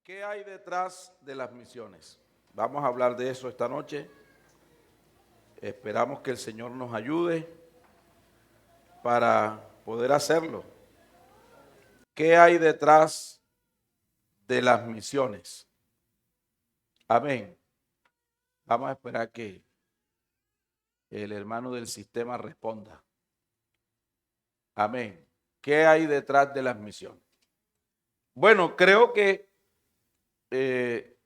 ¿Qué hay detrás de las misiones? Vamos a hablar de eso esta noche. Esperamos que el Señor nos ayude para poder hacerlo. ¿Qué hay detrás de las misiones? Amén. Vamos a esperar que el hermano del sistema responda. Amén. ¿Qué hay detrás de las misiones? Bueno, creo que eh,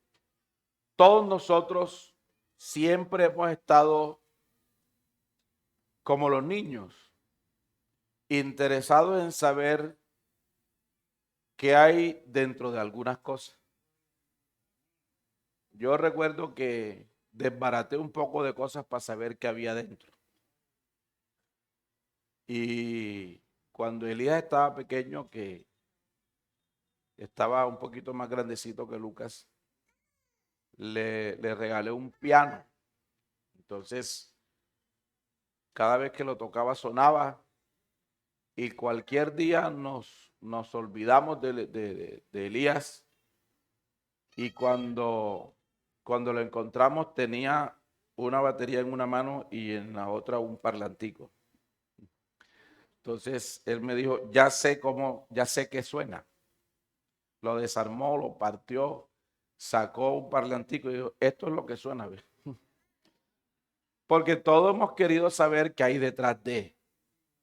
todos nosotros siempre hemos estado como los niños, interesados en saber qué hay dentro de algunas cosas. Yo recuerdo que desbaraté un poco de cosas para saber qué había dentro. Y cuando Elías estaba pequeño, que estaba un poquito más grandecito que Lucas, le regalé un piano. Entonces, cada vez que lo tocaba sonaba y cualquier día nos olvidamos de Elías y cuando lo encontramos tenía una batería en una mano y en la otra un parlantico. Entonces él me dijo, ya sé que suena. Lo desarmó, lo partió, sacó un parlantico y dijo, esto es lo que suena. ¿Ves? Porque todos hemos querido saber qué hay detrás de,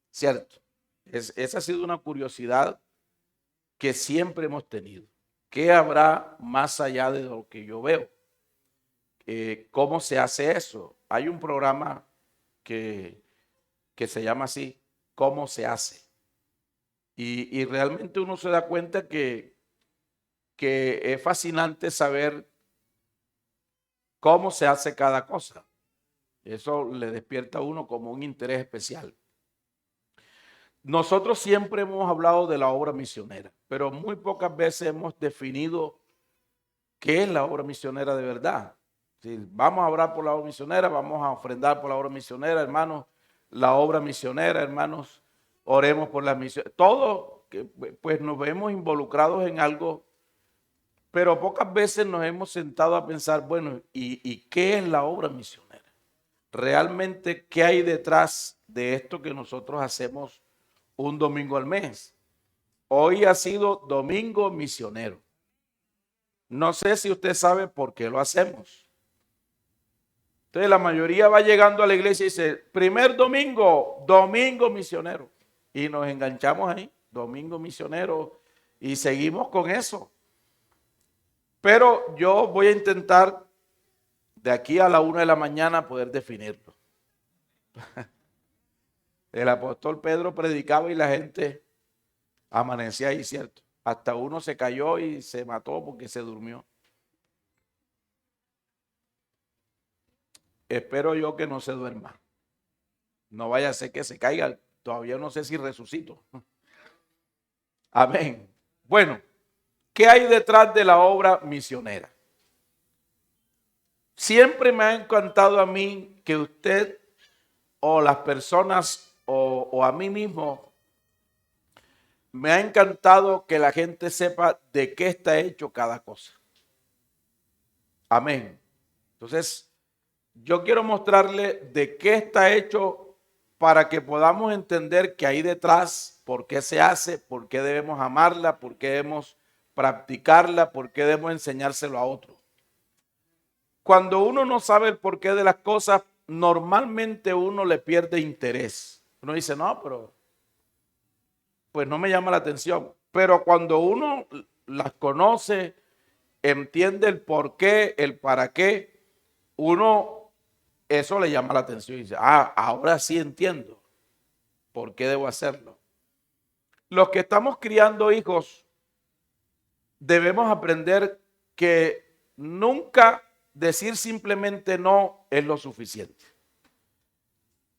¿cierto? Esa ha sido una curiosidad que siempre hemos tenido. ¿Qué habrá más allá de lo que yo veo? ¿Cómo se hace eso? Hay un programa que, que se llama así, ¿cómo se hace? Y realmente uno se da cuenta que es fascinante saber cómo se hace cada cosa. Eso le despierta a uno como un interés especial. Nosotros siempre hemos hablado de la obra misionera, pero muy pocas veces hemos definido qué es la obra misionera de verdad. Si vamos a orar por la obra misionera, vamos a ofrendar por la obra misionera, hermanos, la obra misionera, hermanos, oremos por las misiones. Todo, pues nos vemos involucrados en algo, pero pocas veces nos hemos sentado a pensar, bueno, ¿y qué es la obra misionera? Realmente, ¿qué hay detrás de esto que nosotros hacemos un domingo al mes? Hoy ha sido domingo misionero. No sé si usted sabe por qué lo hacemos. Entonces la mayoría va llegando a la iglesia y dice, primer domingo, domingo misionero. Y nos enganchamos ahí, domingo misionero, y seguimos con eso. Pero yo voy a intentar de aquí a la 1 de la mañana poder definirlo. El apóstol Pedro predicaba y la gente amanecía ahí, ¿cierto? Hasta uno se cayó y se mató porque se durmió. Espero yo que no se duerma. No vaya a ser que se caiga. Todavía no sé si resucito. Amén. Bueno, ¿qué hay detrás de la obra misionera? Siempre me ha encantado a mí que usted o las personas o a mí mismo, me ha encantado que la gente sepa de qué está hecho cada cosa. Amén. Entonces, yo quiero mostrarle de qué está hecho para que podamos entender que hay detrás, por qué se hace, por qué debemos amarla, por qué debemos practicarla, por qué debemos enseñárselo a otros. Cuando uno no sabe el porqué de las cosas, normalmente uno le pierde interés. Uno dice, no, pero pues no me llama la atención. Pero cuando uno las conoce, entiende el porqué, el para qué, uno eso le llama la atención y dice, ahora sí entiendo por qué debo hacerlo. Los que estamos criando hijos debemos aprender que nunca decir simplemente no es lo suficiente.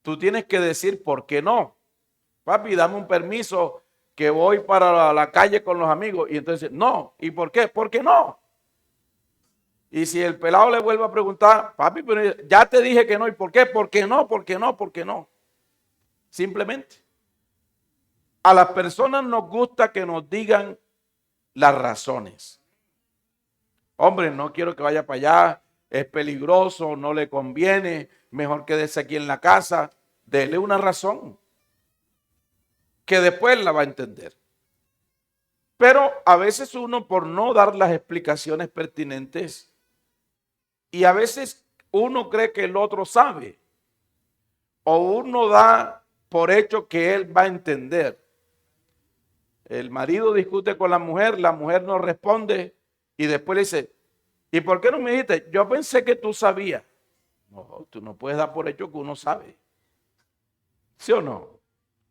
Tú tienes que decir por qué no. Papi, dame un permiso que voy para la calle con los amigos. Y entonces, no. ¿Y por qué? ¿Por qué no? Y si el pelado le vuelve a preguntar, papi, pero ya te dije que no. ¿Y por qué? ¿Por qué no? ¿Por qué no? ¿Por qué no? Simplemente. A las personas nos gusta que nos digan las razones. Hombre, no quiero que vaya para allá, es peligroso, no le conviene, mejor quédese aquí en la casa. Dele una razón que después la va a entender. Pero a veces uno, por no dar las explicaciones pertinentes, y a veces uno cree que el otro sabe, o uno da por hecho que él va a entender. El marido discute con la mujer no responde y después le dice, ¿y por qué no me dijiste? Yo pensé que tú sabías. No, tú no puedes dar por hecho que uno sabe. ¿Sí o no?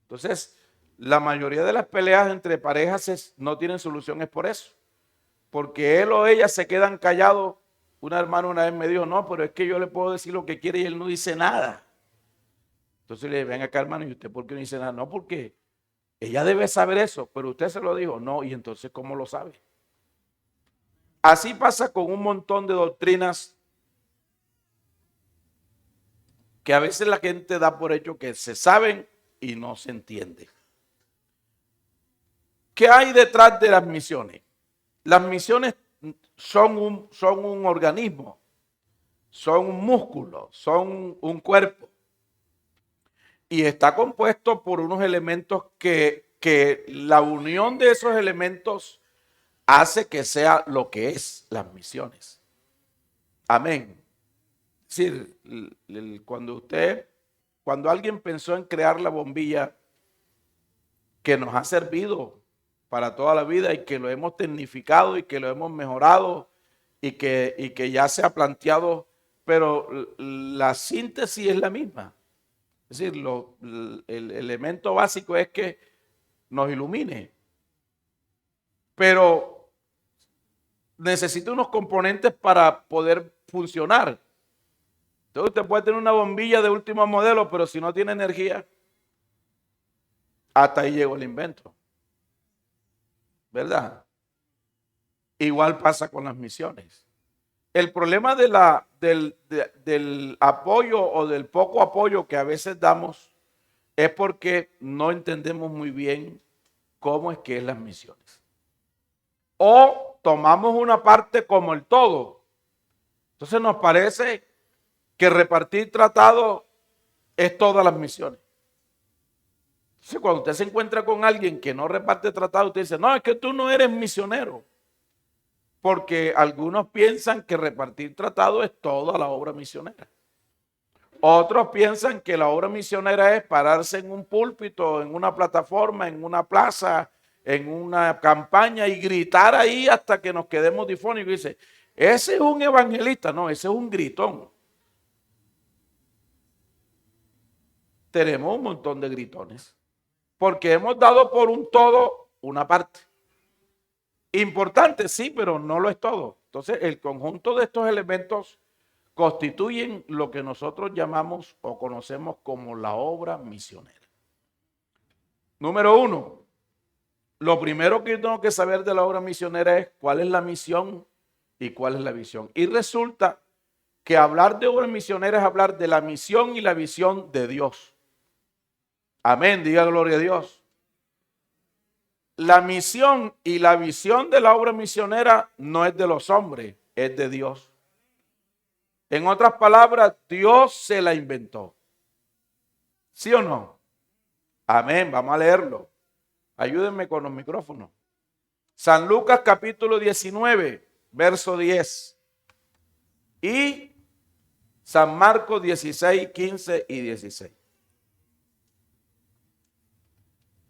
Entonces, la mayoría de las peleas entre parejas no tienen solución, es por eso. Porque él o ella se quedan callados. Una hermana una vez me dijo, no, pero es que yo le puedo decir lo que quiere y él no dice nada. Entonces le dije, ven acá, hermano, ¿y usted por qué no dice nada? No, porque ella debe saber eso, pero usted se lo dijo. No, y entonces, ¿cómo lo sabe? Así pasa con un montón de doctrinas que a veces la gente da por hecho que se saben y no se entiende. ¿Qué hay detrás de las misiones? Las misiones son un organismo, son un músculo, son un cuerpo. Y está compuesto por unos elementos que la unión de esos elementos hace que sea lo que es las misiones. Amén. Es decir, cuando alguien pensó en crear la bombilla que nos ha servido para toda la vida y que lo hemos tecnificado y que lo hemos mejorado y que ya se ha planteado, pero la síntesis es la misma. Es decir, el elemento básico es que nos ilumine, pero necesita unos componentes para poder funcionar. Entonces usted puede tener una bombilla de último modelo, pero si no tiene energía, hasta ahí llegó el invento. ¿Verdad? Igual pasa con las misiones. El problema del apoyo o del poco apoyo que a veces damos es porque no entendemos muy bien cómo es que es las misiones. O tomamos una parte como el todo. Entonces nos parece que repartir tratados es todas las misiones. Entonces cuando usted se encuentra con alguien que no reparte tratados, usted dice, no, es que tú no eres misionero. Porque algunos piensan que repartir tratados es toda la obra misionera. Otros piensan que la obra misionera es pararse en un púlpito, en una plataforma, en una plaza, en una campaña y gritar ahí hasta que nos quedemos difónicos. Y dice, ese es un evangelista. No, ese es un gritón. Tenemos un montón de gritones. Porque hemos dado por un todo una parte. Importante, sí, pero no lo es todo. Entonces, el conjunto de estos elementos constituyen lo que nosotros llamamos o conocemos como la obra misionera. Número uno, lo primero que yo tengo que saber de la obra misionera es cuál es la misión y cuál es la visión. Y resulta que hablar de obra misionera es hablar de la misión y la visión de Dios. Amén, diga gloria a Dios. La misión y la visión de la obra misionera no es de los hombres, es de Dios. En otras palabras, Dios se la inventó. ¿Sí o no? Amén, vamos a leerlo. Ayúdenme con los micrófonos. San Lucas capítulo 19, verso 10. Y San Marcos 16, 15 y 16.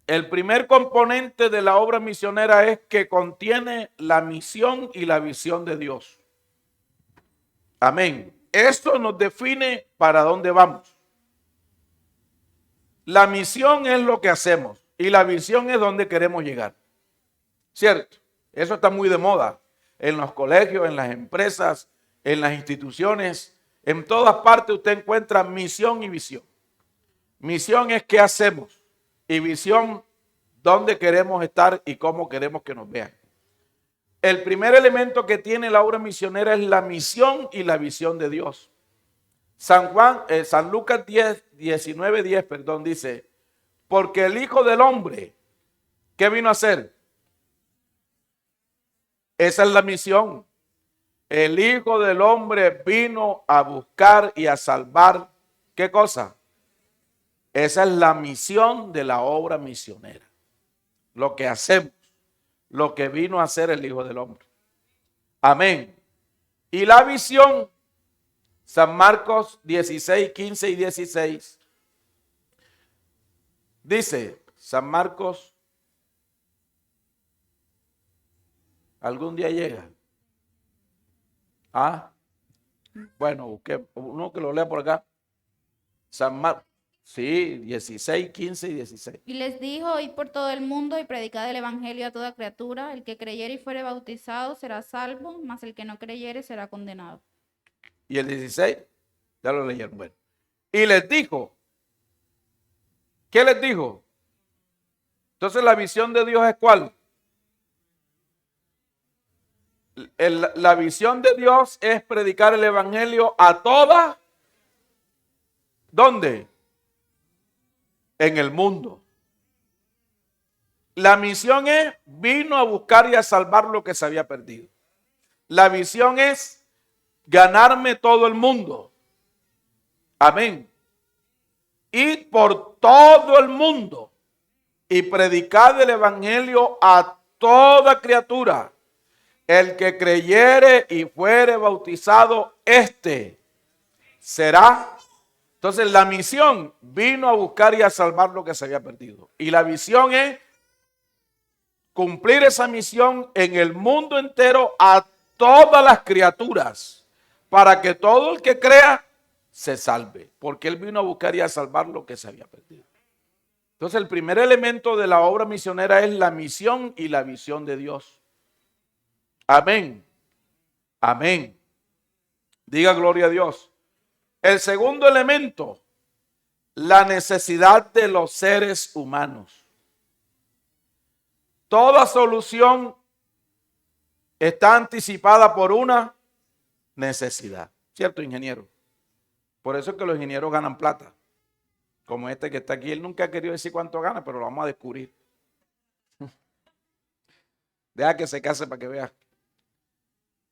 El primer componente de la obra misionera es que contiene la misión y la visión de Dios. Amén. Esto nos define para dónde vamos. La misión es lo que hacemos y la visión es dónde queremos llegar. ¿Cierto? Eso está muy de moda en los colegios, en las empresas, en las instituciones. En todas partes usted encuentra misión y visión. Misión es qué hacemos y visión dónde queremos estar y cómo queremos que nos vean. El primer elemento que tiene la obra misionera es la misión y la visión de Dios. San Lucas 19, 10, dice, porque el Hijo del Hombre, ¿qué vino a hacer? Esa es la misión. El Hijo del Hombre vino a buscar y a salvar, ¿qué cosa? Esa es la misión de la obra misionera. Lo que hacemos, lo que vino a hacer el Hijo del Hombre. Amén. Y la visión, San Marcos 16, 15 y 16. Dice, San Marcos, algún día llega. Ah, bueno, busqué uno que lo lea por acá. San Marcos, sí, 16, 15 y 16. Y les dijo, id por todo el mundo y predicad el evangelio a toda criatura. El que creyere y fuere bautizado será salvo, mas el que no creyere será condenado. Y el 16, ya lo leyeron. Bueno. Y les dijo, ¿qué les dijo? Entonces la visión de Dios es ¿cuál? La visión de Dios es predicar el evangelio a toda, ¿dónde? En el mundo. La misión es, vino a buscar y a salvar lo que se había perdido. La visión es ganarme todo el mundo. Amén. Ir por todo el mundo y predicar el evangelio a toda criatura. El que creyere y fuere bautizado, este será. Entonces la misión vino a buscar y a salvar lo que se había perdido. Y la visión es cumplir esa misión en el mundo entero a todas las criaturas, para que todo el que crea se salve, porque Él vino a buscar y a salvar lo que se había perdido. Entonces el primer elemento de la obra misionera es la misión y la visión de Dios. Amén. Amén. Diga gloria a Dios. El segundo elemento, la necesidad de los seres humanos. Toda solución está anticipada por una necesidad. ¿Cierto, ingeniero? Por eso es que los ingenieros ganan plata. Como este que está aquí, él nunca ha querido decir cuánto gana, pero lo vamos a descubrir. Deja que se case para que vea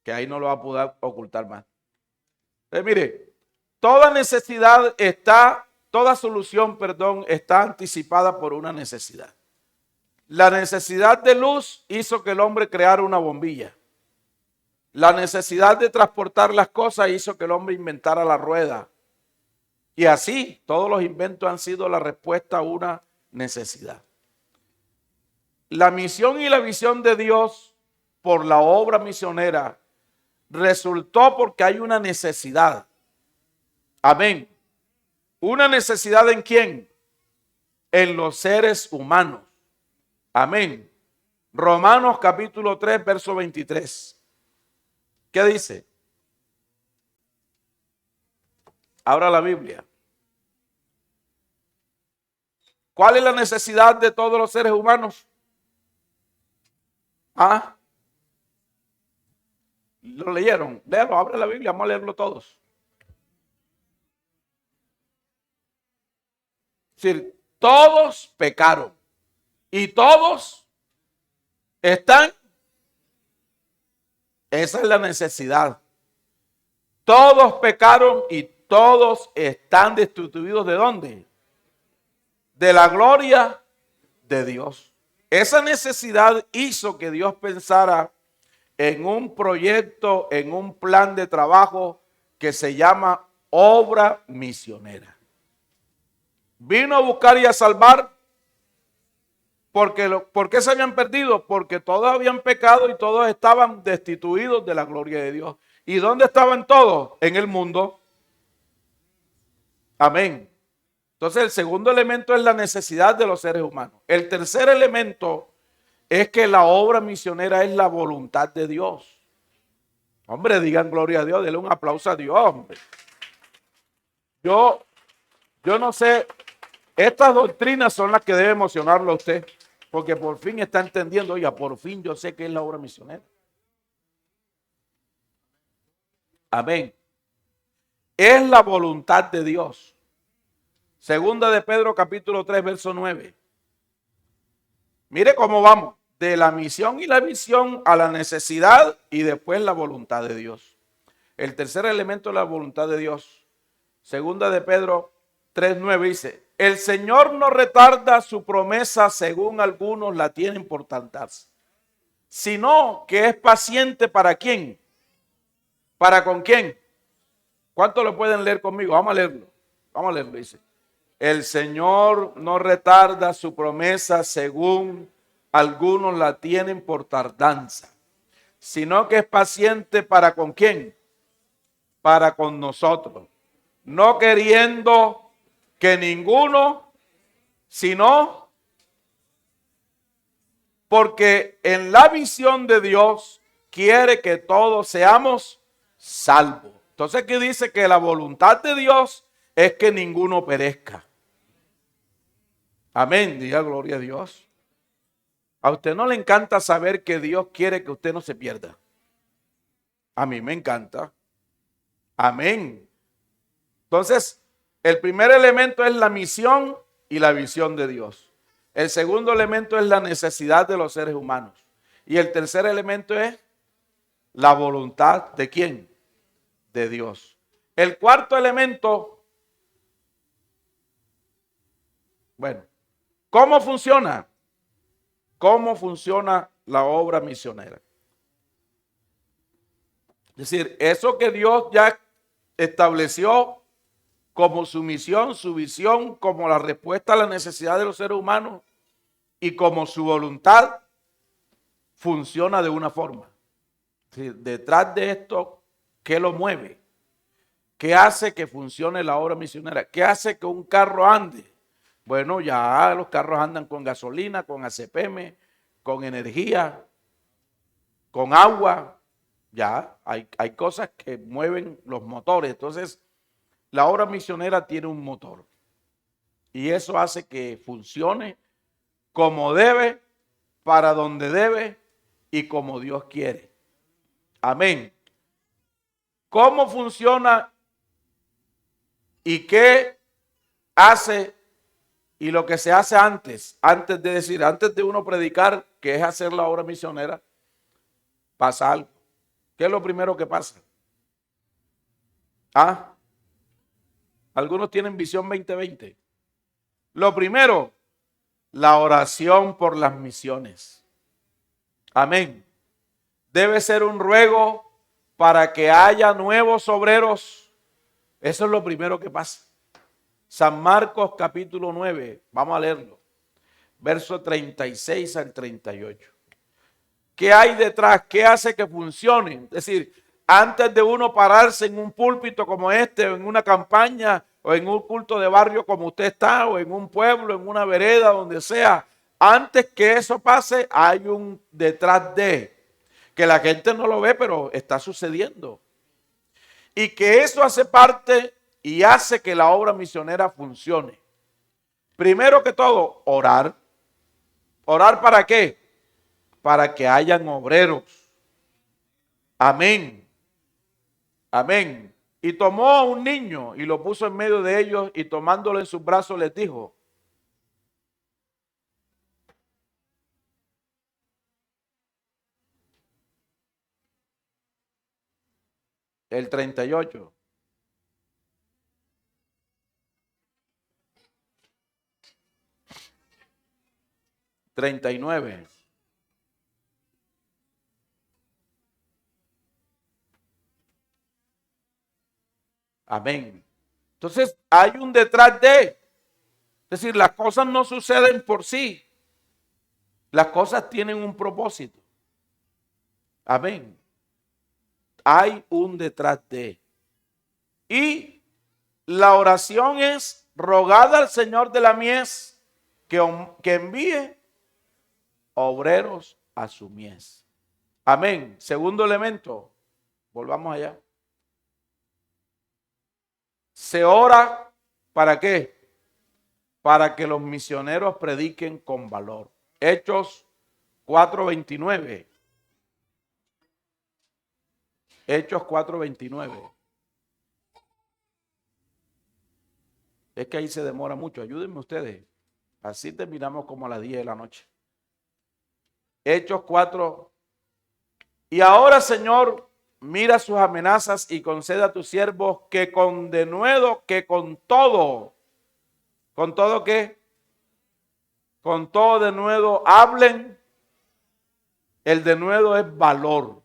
que ahí no lo va a poder ocultar más. Entonces, mire, toda solución, está anticipada por una necesidad. La necesidad de luz hizo que el hombre creara una bombilla. La necesidad de transportar las cosas hizo que el hombre inventara la rueda. Y así, todos los inventos han sido la respuesta a una necesidad. La misión y la visión de Dios por la obra misionera resultó porque hay una necesidad. Amén. ¿Una necesidad en quién? En los seres humanos. Amén. Romanos capítulo 3, verso 23. ¿Qué dice? Abra la Biblia. ¿Cuál es la necesidad de todos los seres humanos? ¿Ah? ¿Lo leyeron? Léalo, abre la Biblia, vamos a leerlo todos. Es decir, todos pecaron y todos están. Esa es la necesidad. Todos pecaron y todos están destituidos ¿de dónde? De la gloria de Dios. Esa necesidad hizo que Dios pensara en un proyecto, en un plan de trabajo que se llama obra misionera. Vino a buscar y a salvar ¿por qué se habían perdido? Porque todos habían pecado y todos estaban destituidos de la gloria de Dios. ¿Y dónde estaban todos? En el mundo. Amén. Entonces el segundo elemento es la necesidad de los seres humanos. El tercer elemento es que la obra misionera es la voluntad de Dios. Hombre, digan gloria a Dios, denle un aplauso a Dios, hombre. Yo no sé, estas doctrinas son las que deben emocionarlo a usted, porque por fin está entendiendo, oiga, por fin yo sé que es la obra misionera. Amén. Es la voluntad de Dios. Segunda de Pedro capítulo 3, verso 9. Mire cómo vamos. de la misión y la visión a la necesidad y después la voluntad de Dios. El tercer elemento es la voluntad de Dios. Segunda de Pedro 3:9 dice, el Señor no retarda su promesa según algunos la tienen por tardarse, sino que es paciente ¿para quién? ¿Para con quién? ¿Cuánto lo pueden leer conmigo? Vamos a leerlo. Vamos a leerlo, dice. El Señor no retarda su promesa según algunos la tienen por tardanza, sino que es paciente ¿para con quién? Para con nosotros, no queriendo que ninguno, sino porque en la visión de Dios quiere que todos seamos salvos. Entonces aquí dice que la voluntad de Dios es que ninguno perezca. Amén, diga gloria a Dios. A usted no le encanta saber que Dios quiere que usted no se pierda. A mí me encanta. Amén. Entonces, el primer elemento es la misión y la visión de Dios. El segundo elemento es la necesidad de los seres humanos. Y el tercer elemento es la voluntad ¿de quién? De Dios. El cuarto elemento, bueno, ¿cómo funciona? ¿Cómo funciona la obra misionera? Es decir, eso que Dios ya estableció como su misión, su visión, como la respuesta a la necesidad de los seres humanos y como su voluntad, funciona de una forma. Es decir, detrás de esto, ¿qué lo mueve? ¿Qué hace que funcione la obra misionera? ¿Qué hace que un carro ande? Bueno, ya los carros andan con gasolina, con ACPM, con energía, con agua. Ya hay cosas que mueven los motores. Entonces, la obra misionera tiene un motor. Y eso hace que funcione como debe, para donde debe y como Dios quiere. Amén. ¿Cómo funciona y qué hace y lo que se hace antes de uno predicar, que es hacer la obra misionera, pasa algo? ¿Qué es lo primero que pasa? ¿Ah? Algunos tienen visión 2020. Lo primero, la oración por las misiones. Amén. Debe ser un ruego para que haya nuevos obreros. Eso es lo primero que pasa. San Marcos capítulo 9, vamos a leerlo. Verso 36 al 38. ¿Qué hay detrás? ¿Qué hace que funcione? Es decir, antes de uno pararse en un púlpito como este, o en una campaña, o en un culto de barrio como usted está, o en un pueblo, en una vereda, donde sea, antes que eso pase, hay un detrás de, que la gente no lo ve, pero está sucediendo. Y que eso hace parte y hace que la obra misionera funcione. Primero que todo, orar. ¿Orar para qué? Para que hayan obreros. Amén. Amén. Y tomó a un niño y lo puso en medio de ellos y tomándolo en sus brazos les dijo. El 38. 39. Amén. Entonces hay un detrás de. Es decir, las cosas no suceden por sí. Las cosas tienen un propósito. Amén. Hay un detrás de. Y la oración es rogada al Señor de la mies que envíe obreros a su mies. Amén. Segundo elemento. Volvamos allá. Se ora ¿para qué? Para que los misioneros prediquen con valor. Hechos 4:29. Hechos 4:29. Es que ahí se demora mucho. Ayúdenme ustedes. Así terminamos como a las 10 de la noche. Hechos 4. Y ahora, Señor, mira sus amenazas y concede a tus siervos que con denuedo, que con todo qué, con todo denuedo hablen. El denuedo es valor.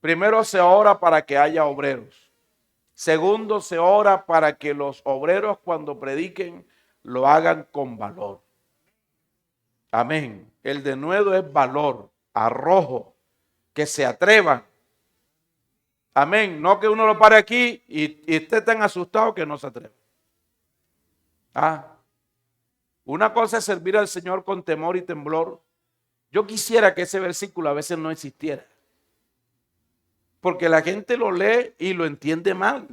Primero se ora para que haya obreros. Segundo, se ora para que los obreros cuando prediquen lo hagan con valor. Amén. El denuedo es valor, arrojo, que se atrevan. Amén. No que uno lo pare aquí y esté tan asustado que no se atreva. Una cosa es servir al Señor con temor y temblor. Yo quisiera que ese versículo a veces no existiera. Porque la gente lo lee y lo entiende mal.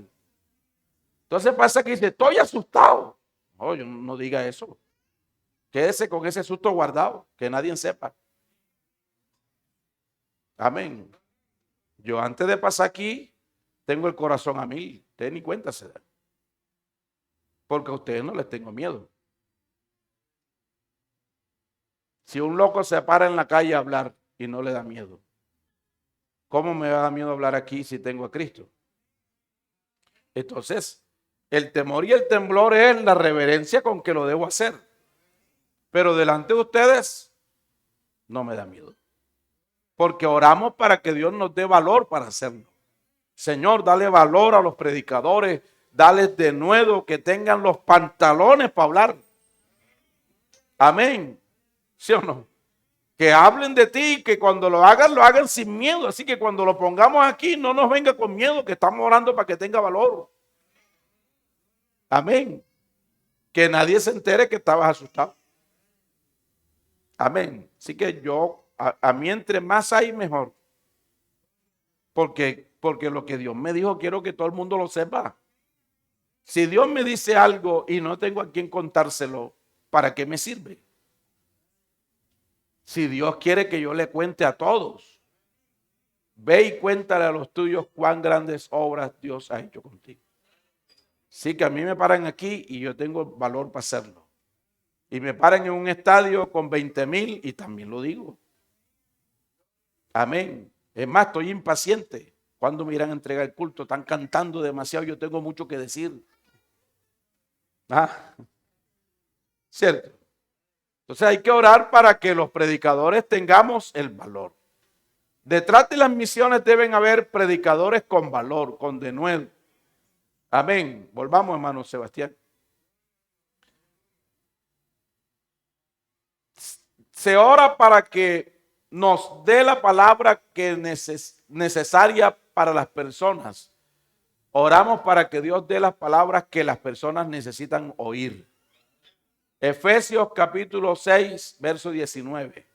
Entonces pasa que dice, estoy asustado. No, yo no diga eso. Quédese con ese susto guardado, que nadie sepa. Amén. Yo antes de pasar aquí, tengo el corazón a mí. Ustedes ni cuenta se dan. Porque a ustedes no les tengo miedo. Si un loco se para en la calle a hablar y no le da miedo, ¿cómo me va a dar miedo hablar aquí si tengo a Cristo? Entonces, el temor y el temblor es la reverencia con que lo debo hacer. Pero delante de ustedes no me da miedo. Porque oramos para que Dios nos dé valor para hacerlo. Señor, dale valor a los predicadores, dale denuedo, que tengan los pantalones para hablar. Amén. ¿Sí o no? Que hablen de ti, que cuando lo hagan sin miedo. Así que cuando lo pongamos aquí, no nos venga con miedo, que estamos orando para que tenga valor. Amén. Que nadie se entere que estabas asustado. Amén. Así que a mí entre más hay, mejor. Porque lo que Dios me dijo, quiero que todo el mundo lo sepa. Si Dios me dice algo y no tengo a quien contárselo, ¿para qué me sirve? Si Dios quiere que yo le cuente a todos, ve y cuéntale a los tuyos cuán grandes obras Dios ha hecho contigo. Sí, que a mí me paran aquí y yo tengo valor para hacerlo. Y me paran en un estadio con 20,000 y también lo digo. Amén. Es más, estoy impaciente. ¿Cuándo me irán a entregar el culto? Están cantando demasiado, yo tengo mucho que decir. ¿Cierto? Entonces hay que orar para que los predicadores tengamos el valor. Detrás de las misiones deben haber predicadores con valor, con denuedo. Amén. Volvamos, hermano Sebastián. Se ora para que nos dé la palabra que necesaria para las personas. Oramos para que Dios dé las palabras que las personas necesitan oír. Efesios capítulo 6, verso 19.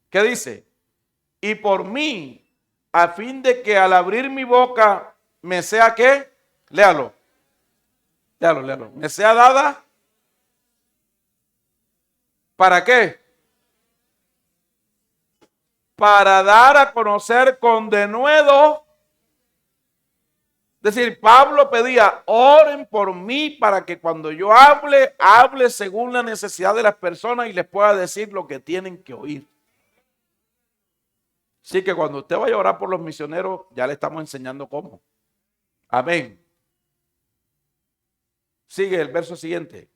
¿Qué dice? Y por mí, a fin de que al abrir mi boca me sea ¿qué? Léalo. Me sea dada. ¿Para qué? Para dar a conocer con denuedo. Es decir, Pablo pedía, oren por mí para que cuando yo hable según la necesidad de las personas y les pueda decir lo que tienen que oír. Así que cuando usted vaya a orar por los misioneros, ya le estamos enseñando cómo. Amén. Sigue el verso siguiente.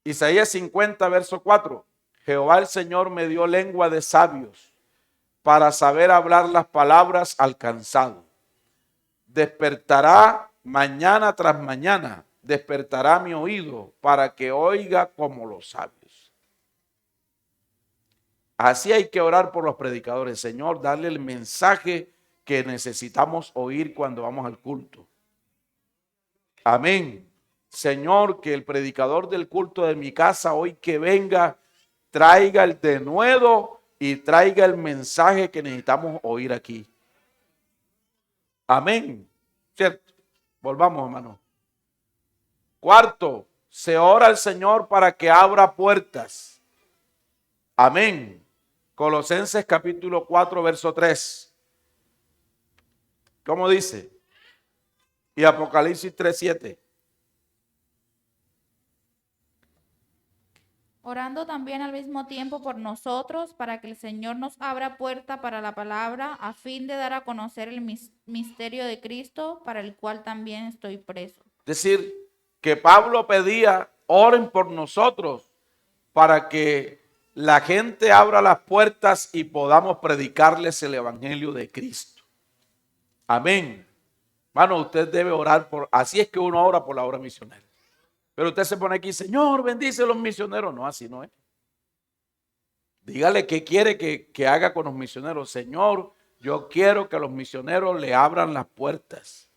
Isaías 50, verso 4. Jehová el Señor me dio lengua de sabios para saber hablar las palabras al cansado. Despertará mañana tras mañana, despertará mi oído para que oiga como los sabios. Así hay que orar por los predicadores. Señor, darle el mensaje que necesitamos oír cuando vamos al culto. Amén. Señor, que el predicador del culto de mi casa hoy que venga, traiga el denuedo y traiga el mensaje que necesitamos oír aquí. Amén. ¿Cierto? Volvamos, hermano. Cuarto, se ora al Señor para que abra puertas. Amén. Colosenses capítulo 4, verso 3. ¿Cómo dice? Y Apocalipsis 3, 7. orando también al mismo tiempo por nosotros, para que el Señor nos abra puerta para la palabra, a fin de dar a conocer el misterio de Cristo, para el cual también estoy preso. Es decir, que Pablo pedía, oren por nosotros para que la gente abra las puertas y podamos predicarles el evangelio de Cristo. Amén. Hermano, usted debe orar por, así es que uno ora por la obra misionera. Pero usted se pone aquí, Señor, bendice a los misioneros. No, así no es. Dígale qué quiere que haga con los misioneros. Señor, yo quiero que los misioneros le abran las puertas.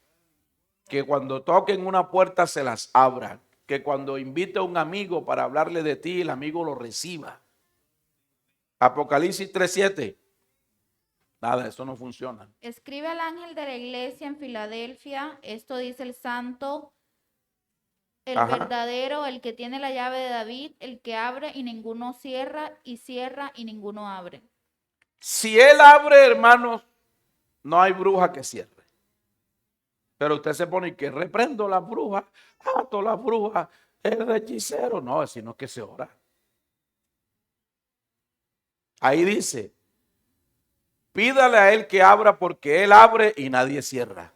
Que cuando toquen una puerta se las abran. Que cuando invite a un amigo para hablarle de ti, el amigo lo reciba. Apocalipsis 3:7. Nada, eso no funciona. Escribe al ángel de la iglesia en Filadelfia, esto dice el santo, el verdadero, el que tiene la llave de David, el que abre y ninguno cierra, y cierra y ninguno abre. Si él abre, hermanos, no hay bruja que cierre. Pero usted se pone que reprendo las brujas, ato las brujas, el hechicero. No, sino que se ora. Ahí dice, pídale a él que abra porque él abre y nadie cierra.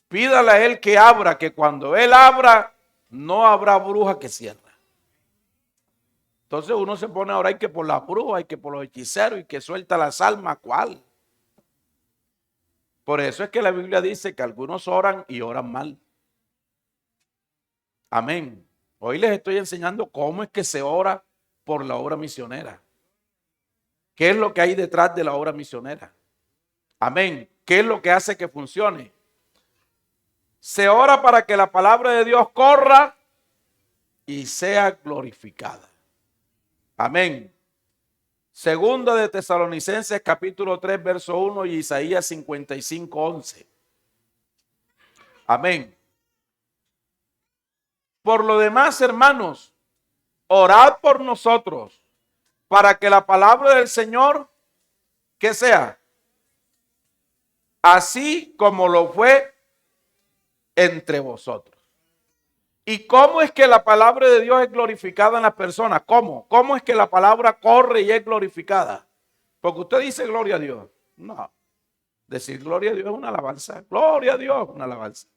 Pídale a él que abra, que cuando él abra, no habrá bruja que cierra. Entonces uno se pone ahora, hay que por las brujas, hay que por los hechiceros, y que suelta las almas, ¿cuál? Por eso es que la Biblia dice que algunos oran y oran mal. Amén. Hoy les estoy enseñando cómo es que se ora por la obra misionera. ¿Qué es lo que hay detrás de la obra misionera? Amén. ¿Qué es lo que hace que funcione? Se ora para que la palabra de Dios corra y sea glorificada. Amén. Segunda de Tesalonicenses capítulo 3 verso 1 y Isaías 55:11. Amén. Por lo demás, hermanos, orad por nosotros para que la palabra del Señor, que sea así como lo fue entre vosotros. ¿Y cómo es que la palabra de Dios es glorificada en las personas? ¿Cómo? ¿Cómo es que la palabra corre y es glorificada? Porque usted dice gloria a Dios. No. Decir gloria a Dios es una alabanza. Gloria a Dios es una alabanza.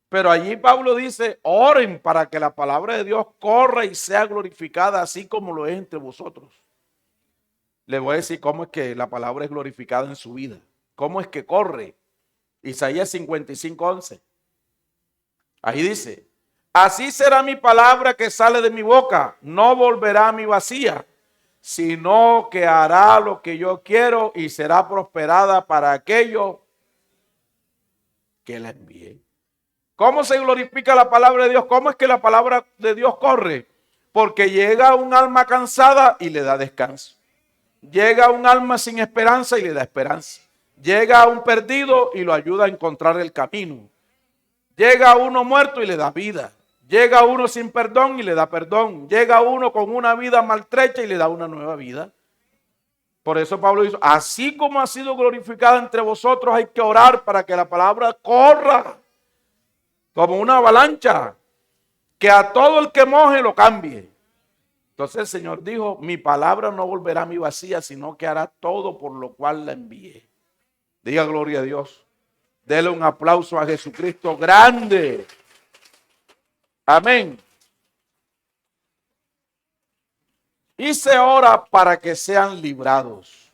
Pero allí Pablo dice, oren para que la palabra de Dios corra y sea glorificada así como lo es entre vosotros. Le voy a decir cómo es que la palabra es glorificada en su vida. ¿Cómo es que corre? Isaías 55:11. Ahí dice, así será mi palabra que sale de mi boca, no volverá a mi vacía, sino que hará lo que yo quiero y será prosperada para aquello que la envié. ¿Cómo se glorifica la palabra de Dios? ¿Cómo es que la palabra de Dios corre? Porque llega un alma cansada y le da descanso. Llega un alma sin esperanza y le da esperanza. Llega a un perdido y lo ayuda a encontrar el camino. Llega a uno muerto y le da vida. Llega a uno sin perdón y le da perdón. Llega a uno con una vida maltrecha y le da una nueva vida. Por eso Pablo dice, así como ha sido glorificada entre vosotros, hay que orar para que la palabra corra como una avalancha, que a todo el que moje lo cambie. Entonces el Señor dijo, mi palabra no volverá a mi vacía, sino que hará todo por lo cual la envié. Diga gloria a Dios. Dele un aplauso a Jesucristo grande. Amén. Y se ora para que sean librados.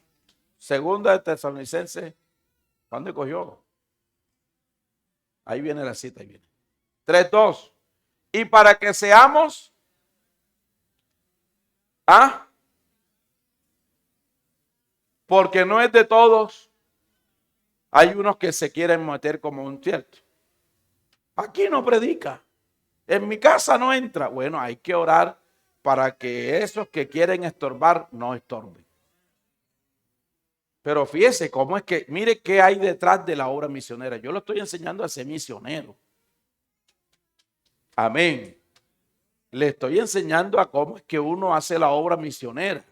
Segunda de Tesalonicenses, ¿dónde cogió? Ahí viene la cita, ahí viene. 3:2. Y para que seamos, porque no es de todos. Hay unos que se quieren meter como un cierto. Aquí no predica. En mi casa no entra. Bueno, hay que orar para que esos que quieren estorbar no estorben. Pero fíjese cómo es que, mire qué hay detrás de la obra misionera. Yo lo estoy enseñando a ser misionero. Amén. Le estoy enseñando a cómo es que uno hace la obra misionera.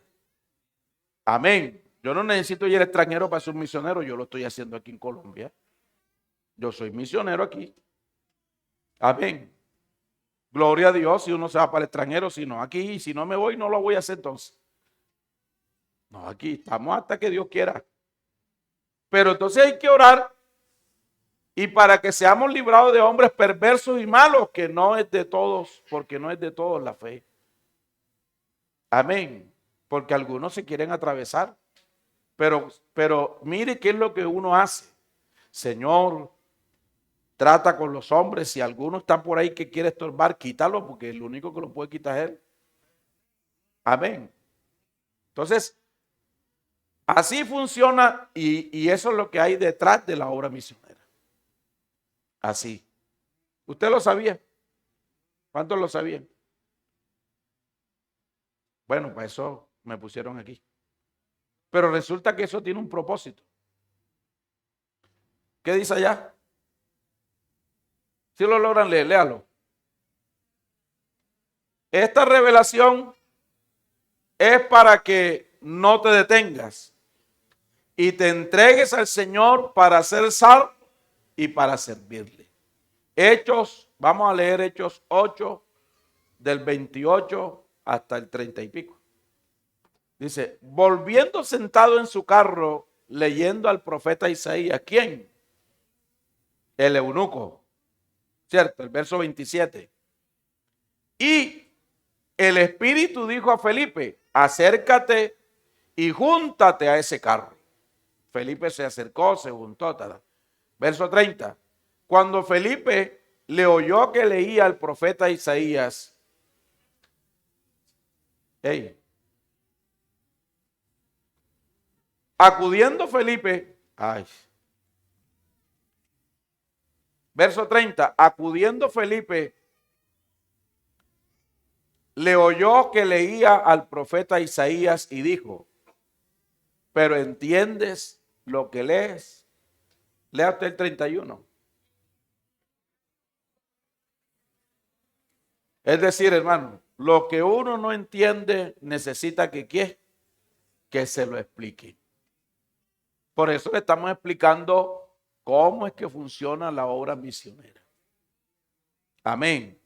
Amén. Yo no necesito ir al extranjero para ser un misionero. Yo lo estoy haciendo aquí en Colombia. Yo soy misionero aquí. Amén. Gloria a Dios si uno se va para el extranjero, si no aquí, y si no me voy, no lo voy a hacer entonces. No, aquí estamos hasta que Dios quiera. Pero entonces hay que orar y para que seamos librados de hombres perversos y malos, que no es de todos, porque no es de todos la fe. Amén. Porque algunos se quieren atravesar. Pero mire qué es lo que uno hace. Señor, trata con los hombres. Si alguno está por ahí que quiere estorbar, quítalo, porque el único que lo puede quitar es Él. Amén. Entonces, así funciona y eso es lo que hay detrás de la obra misionera. Así. ¿Usted lo sabía? ¿Cuántos lo sabían? Bueno, para eso me pusieron aquí. Pero resulta que eso tiene un propósito. ¿Qué dice allá? Si lo logran leer, léalo. Esta revelación es para que no te detengas y te entregues al Señor para ser salvo y para servirle. Hechos, vamos a leer Hechos 8, del 28 hasta el 30 y pico. Dice, volviendo sentado en su carro, leyendo al profeta Isaías. ¿Quién? El eunuco. ¿Cierto? El verso 27. Y el Espíritu dijo a Felipe, acércate y júntate a ese carro. Felipe se acercó, se juntó. Verso 30. Cuando Felipe le oyó que leía al profeta Isaías, acudiendo Felipe, verso 30, acudiendo Felipe, le oyó que leía al profeta Isaías y dijo, pero ¿entiendes lo que lees? Lea hasta el 31. Es decir, hermano, lo que uno no entiende necesita que se lo explique. Por eso le estamos explicando cómo es que funciona la obra misionera. Amén.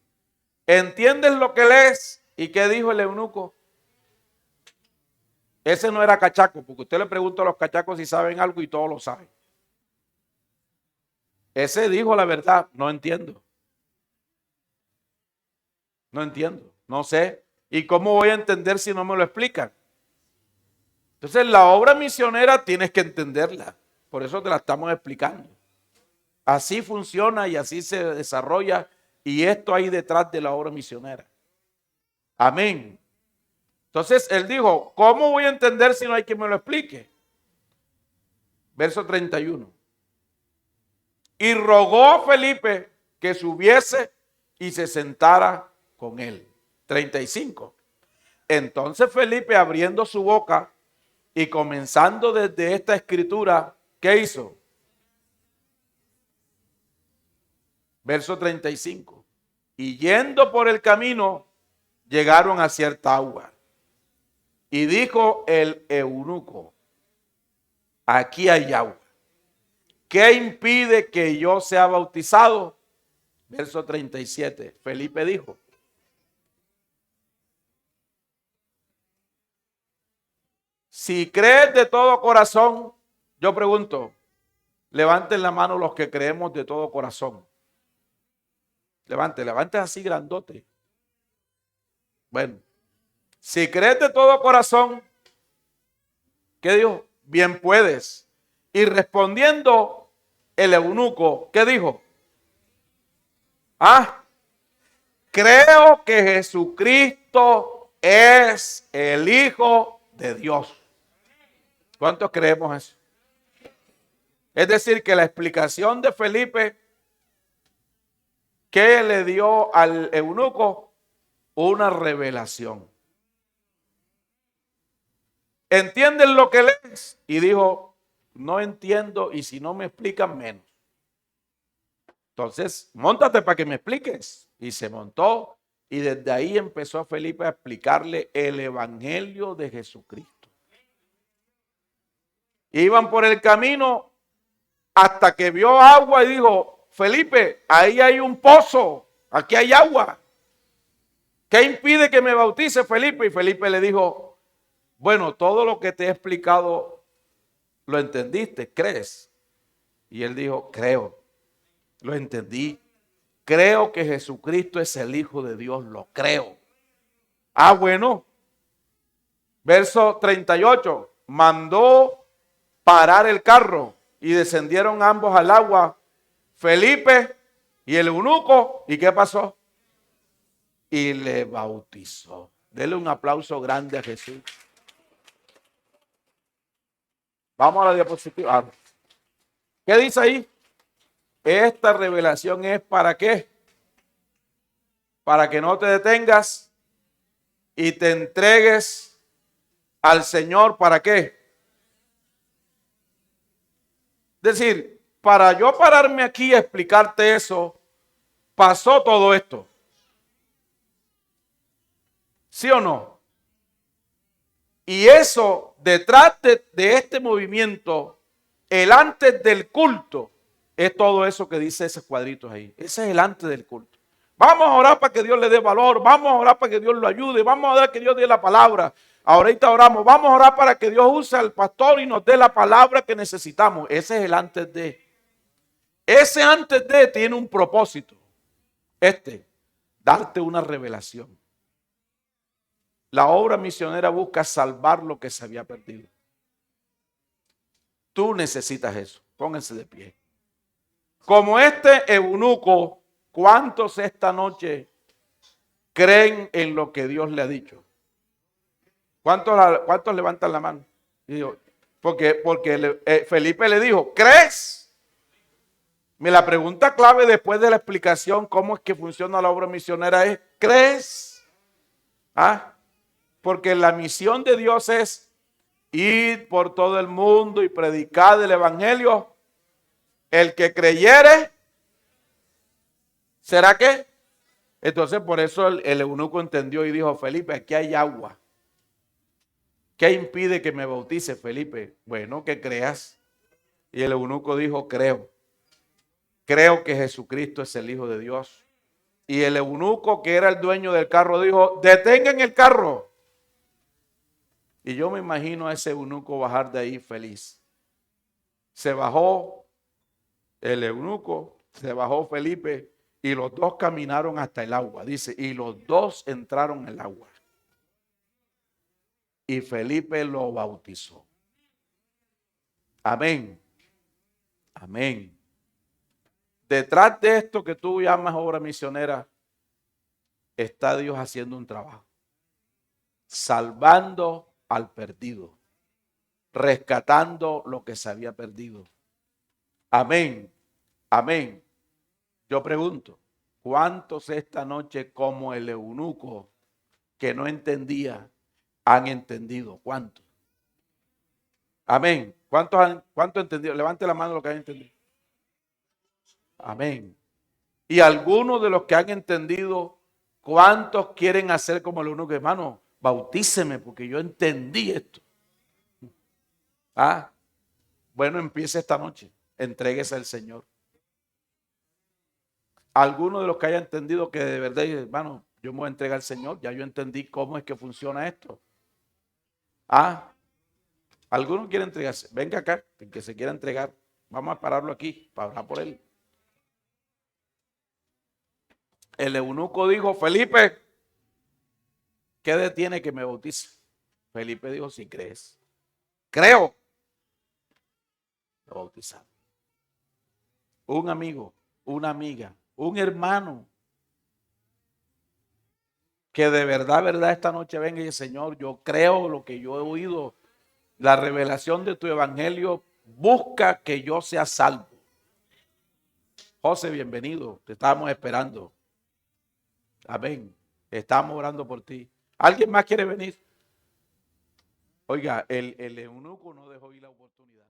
¿Entiendes lo que lees? ¿Y qué dijo el eunuco? Ese no era cachaco, porque usted le pregunta a los cachacos si saben algo y todos lo saben. Ese dijo la verdad, no entiendo. No entiendo, no sé. ¿Y cómo voy a entender si no me lo explican? Entonces la obra misionera tienes que entenderla. Por eso te la estamos explicando. Así funciona y así se desarrolla. Y esto hay detrás de la obra misionera. Amén. Entonces él dijo, ¿cómo voy a entender si no hay quien me lo explique? Verso 31. Y rogó a Felipe que subiese y se sentara con él. 35. Entonces Felipe, abriendo su boca y comenzando desde esta escritura, ¿qué hizo? Verso 35. Y yendo por el camino, llegaron a cierta agua. Y dijo el eunuco, aquí hay agua. ¿Qué impide que yo sea bautizado? Verso 37. Felipe dijo, si crees de todo corazón, yo pregunto, levanten la mano los que creemos de todo corazón. Levante así grandote. Bueno, si crees de todo corazón, ¿qué dijo? Bien puedes. Y respondiendo el eunuco, ¿qué dijo? Creo que Jesucristo es el Hijo de Dios. ¿Cuántos creemos eso? Es decir, que la explicación de Felipe que le dio al eunuco una revelación. ¿Entiendes lo que lees? Y dijo, no entiendo y si no me explican menos. Entonces, móntate para que me expliques. Y se montó y desde ahí empezó Felipe a explicarle el evangelio de Jesucristo. Iban por el camino hasta que vio agua y dijo, Felipe, ahí hay un pozo, aquí hay agua. ¿qué impide que me bautice, Felipe? Y Felipe le dijo, bueno, todo lo que te he explicado lo entendiste, ¿crees? Y él dijo, creo, lo entendí. Creo que Jesucristo es el Hijo de Dios, lo creo. Ah, bueno. Verso 38, mandó parar el carro y descendieron ambos al agua, Felipe y el eunuco. ¿Y qué pasó? Y le bautizó. Dele un aplauso grande a Jesús. Vamos a la diapositiva. ¿Qué dice ahí? Esta revelación es ¿para qué? Para que no te detengas y te entregues al Señor. ¿Para qué? Es decir, para yo pararme aquí y explicarte eso, pasó todo esto. ¿Sí o no? Y eso, detrás de este movimiento, el antes del culto, es todo eso que dice esos cuadritos ahí. Ese es el antes del culto. Vamos a orar para que Dios le dé valor. Vamos a orar para que Dios lo ayude. Vamos a orar que Dios dé la palabra. Ahorita oramos. Vamos a orar para que Dios use al pastor y nos dé la palabra que necesitamos. Ese es el antes de. Ese antes de tiene un propósito. Darte una revelación. La obra misionera busca salvar lo que se había perdido. Tú necesitas eso. Pónganse de pie. Como este eunuco, ¿cuántos esta noche creen en lo que Dios le ha dicho? ¿Cuántos levantan la mano? Porque Felipe le dijo, ¿crees? La pregunta clave después de la explicación cómo es que funciona la obra misionera es, ¿crees? Porque la misión de Dios es ir por todo el mundo y predicar el evangelio. El que creyere, ¿será qué? Entonces por eso el eunuco entendió y dijo, Felipe, aquí hay agua. ¿Qué impide que me bautice, Felipe? Bueno, que creas. Y el eunuco dijo, creo. Creo que Jesucristo es el Hijo de Dios. Y el eunuco, que era el dueño del carro, dijo, detengan el carro. Y yo me imagino a ese eunuco bajar de ahí feliz. Se bajó el eunuco, se bajó Felipe y los dos caminaron hasta el agua. Dice, y los dos entraron en el agua. Y Felipe lo bautizó. Amén. Amén. Detrás de esto que tú llamas obra misionera, está Dios haciendo un trabajo. Salvando al perdido. Rescatando lo que se había perdido. Amén. Amén. Yo pregunto, ¿cuántos esta noche como el eunuco que no entendía han entendido? ¿Cuántos? Amén. ¿Cuántos han entendido? Levante la mano los que han entendido. Amén. Y algunos de los que han entendido, ¿cuántos quieren hacer como el eunuco? Hermano, bautíceme porque yo entendí esto. Bueno, empiece esta noche. Entréguese al Señor. Algunos de los que hayan entendido que de verdad, hermano, yo me voy a entregar al Señor, ya yo entendí cómo es que funciona esto. Algunos quieren entregarse. Venga acá, el que se quiera entregar. Vamos a pararlo aquí para hablar por él. El eunuco dijo, Felipe, ¿qué detiene que me bautice? Felipe dijo, si crees. Creo. Lo bautizaron. Un amigo, una amiga, un hermano que de verdad esta noche venga y dice, Señor, yo creo lo que yo he oído, la revelación de tu evangelio busca que yo sea salvo. José, bienvenido, te estábamos esperando. Amén, estamos orando por ti. ¿Alguien más quiere venir? Oiga, el eunuco no dejó ir la oportunidad.